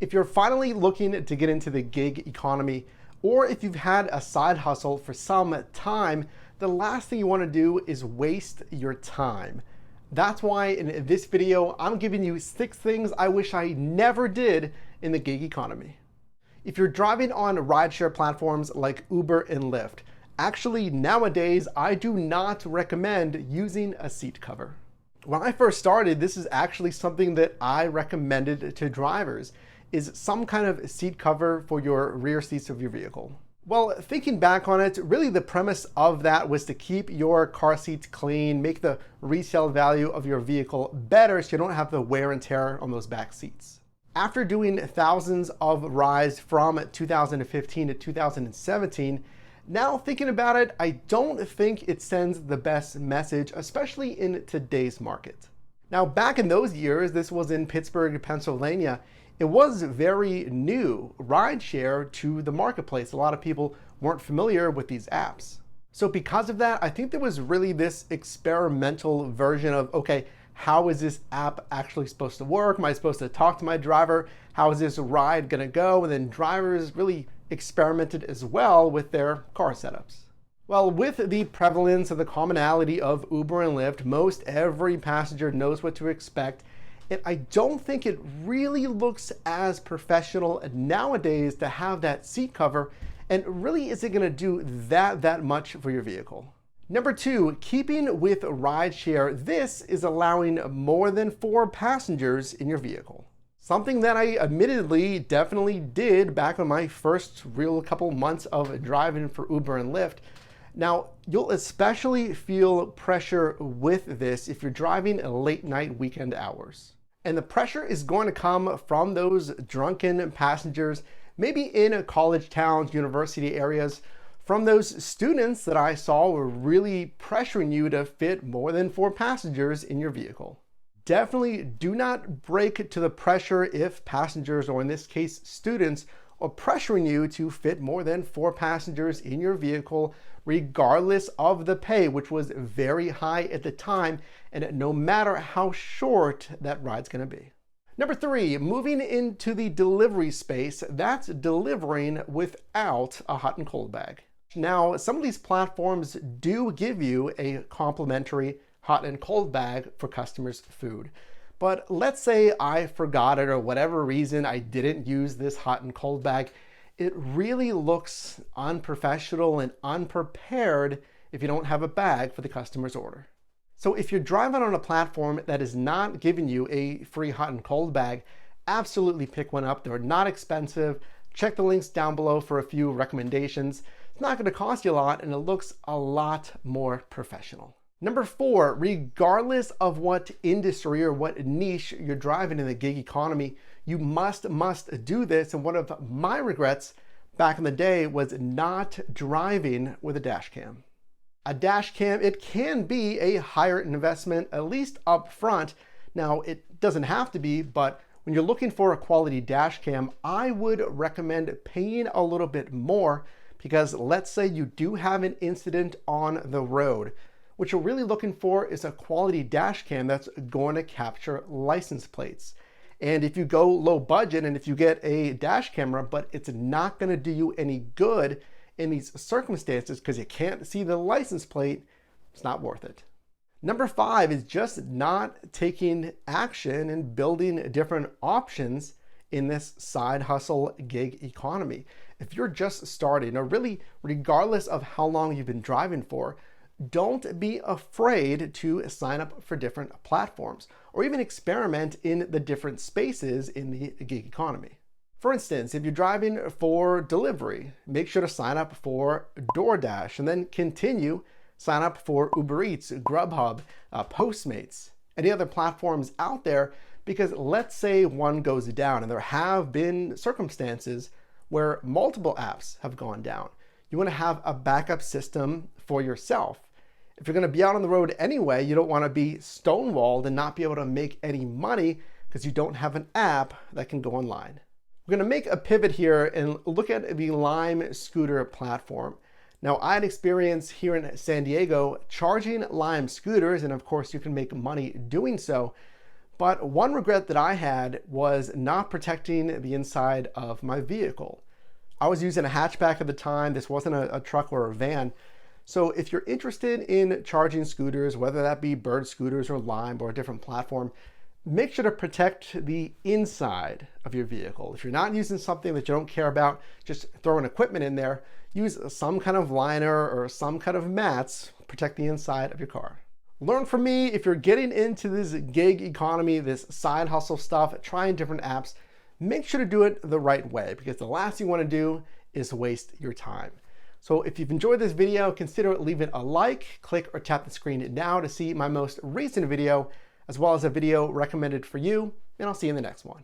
If you're finally looking to get into the gig economy, or if you've had a side hustle for some time, the last thing you want to do is waste your time. That's why in this video, I'm giving you 6 things I wish I never did in the gig economy. If you're driving on rideshare platforms like Uber and Lyft, actually nowadays, I do not recommend using a seat cover. When I first started, this is actually something that I recommended to drivers, is some kind of seat cover for your rear seats of your vehicle. Well, thinking back on it, really the premise of that was to keep your car seats clean, make the resale value of your vehicle better so you don't have the wear and tear on those back seats. After doing thousands of rides from 2015 to 2017, now thinking about it, I don't think it sends the best message, especially in today's market. Now, back in those years, this was in Pittsburgh, Pennsylvania, it was very new, rideshare, to the marketplace. A lot of people weren't familiar with these apps. So because of that, I think there was really this experimental version of, okay, how is this app actually supposed to work? Am I supposed to talk to my driver? How is this ride gonna go? And then drivers really experimented as well with their car setups. Well, with the prevalence of the commonality of Uber and Lyft, most every passenger knows what to expect. And I don't think it really looks as professional nowadays to have that seat cover, and really isn't gonna do that much for your vehicle. Number 2, keeping with rideshare, this is allowing more than 4 passengers in your vehicle. Something that I admittedly definitely did back on my first real couple months of driving for Uber and Lyft. Now, you'll especially feel pressure with this if you're driving late night weekend hours. And the pressure is going to come from those drunken passengers, maybe in college towns, university areas, from those students that I saw were really pressuring you to fit more than 4 passengers in your vehicle. Definitely do not break to the pressure if passengers, or in this case, students, are pressuring you to fit more than 4 passengers in your vehicle, regardless of the pay, which was very high at the time, and no matter how short that ride's gonna be. Number 3, moving into the delivery space, that's delivering without a hot and cold bag. Now, some of these platforms do give you a complimentary hot and cold bag for customers' food. But let's say I forgot it, or whatever reason I didn't use this hot and cold bag. It really looks unprofessional and unprepared if you don't have a bag for the customer's order. So if you're driving on a platform that is not giving you a free hot and cold bag, absolutely pick one up. They're not expensive. Check the links down below for a few recommendations. It's not going to cost you a lot, and it looks a lot more professional. Number 4, regardless of what industry or what niche you're driving in the gig economy, you must do this. And one of my regrets back in the day was not driving with a dash cam. A dash cam, it can be a higher investment, at least up front. Now, it doesn't have to be, but when you're looking for a quality dash cam, I would recommend paying a little bit more, because let's say you do have an incident on the road. What you're really looking for is a quality dash cam that's going to capture license plates. And if you go low budget and if you get a dash camera, but it's not going to do you any good in these circumstances because you can't see the license plate, it's not worth it. Number 5 is just not taking action and building different options in this side hustle gig economy. If you're just starting, or really regardless of how long you've been driving for, don't be afraid to sign up for different platforms or even experiment in the different spaces in the gig economy. For instance, if you're driving for delivery, make sure to sign up for DoorDash, and then sign up for Uber Eats, Grubhub, Postmates, any other platforms out there, because let's say one goes down, and there have been circumstances where multiple apps have gone down. You want to have a backup system for yourself. If you're going to be out on the road anyway, you don't want to be stonewalled and not be able to make any money because you don't have an app that can go online. We're going to make a pivot here and look at the Lime scooter platform. Now, I had experience here in San Diego charging Lime scooters, and of course you can make money doing so. But one regret that I had was not protecting the inside of my vehicle. I was using a hatchback at the time. This wasn't a truck or a van. So if you're interested in charging scooters, whether that be Bird scooters or Lime or a different platform, make sure to protect the inside of your vehicle. If you're not using something that you don't care about, just throwing equipment in there, use some kind of liner or some kind of mats, protect the inside of your car. Learn from me. If you're getting into this gig economy, this side hustle stuff, trying different apps, make sure to do it the right way, because the last thing you want to do is waste your time. So if you've enjoyed this video, consider leaving a like, click or tap the screen now to see my most recent video, as well as a video recommended for you, and I'll see you in the next one.